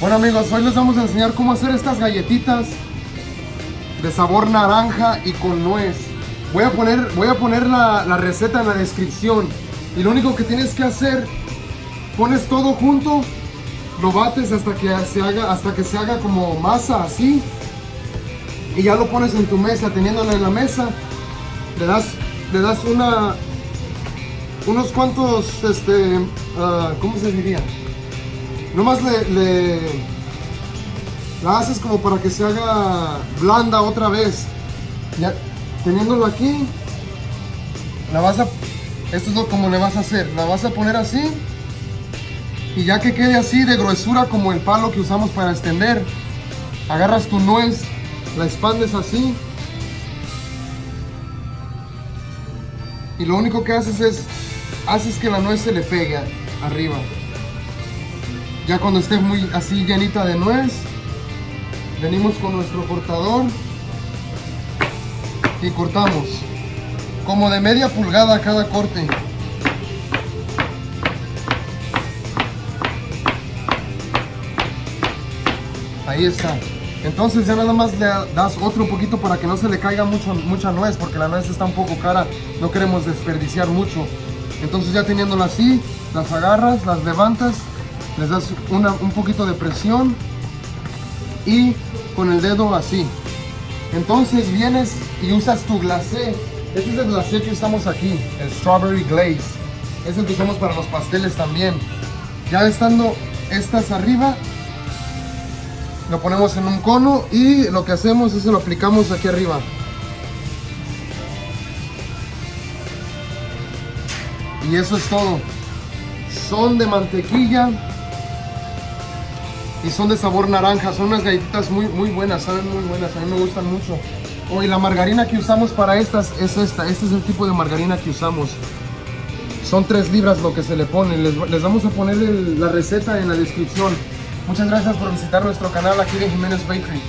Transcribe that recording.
Bueno amigos, hoy les vamos a enseñar cómo hacer estas galletitas de sabor naranja y con nuez. Voy a poner la receta en la descripción. Y lo único que tienes que hacer, pones todo junto, lo bates hasta que se haga como masa así. Y ya lo pones en tu mesa, teniéndolo en la mesa. Le das unos cuantos, ¿cómo se diría? Nomás la haces como para que se haga blanda otra vez. Ya teniéndolo aquí, esto es como le vas a hacer. La vas a poner así. Y ya que quede así de gruesura como el palo que usamos para extender, agarras tu nuez, la expandes así. Y lo único que haces que la nuez se le pegue arriba. Ya cuando esté muy así llenita de nuez, venimos con nuestro cortador y cortamos como de media pulgada cada corte. Ahí está. Entonces ya nada más le das otro poquito para que no se le caiga mucha nuez, porque la nuez está un poco cara, no queremos desperdiciar mucho. Entonces ya teniéndola así, las agarras, las levantas, les das un poquito de presión y con el dedo así. Entonces vienes y usas tu glacé. Este es el glacé que usamos aquí, el Strawberry Glaze. Es el que usamos para los pasteles también. Ya estando estas arriba, lo ponemos en un cono y lo que hacemos es que lo aplicamos aquí arriba. Y eso es todo. Son de mantequilla y son de sabor naranja. Son unas galletitas muy buenas, saben muy buenas, a mí me gustan mucho. Oh, y la margarina que usamos para estas es esta. Este es el tipo de margarina que usamos. Son 3 libras lo que se le pone. Les vamos a poner la receta en la descripción. Muchas gracias por visitar nuestro canal aquí de Jiménez Bakery.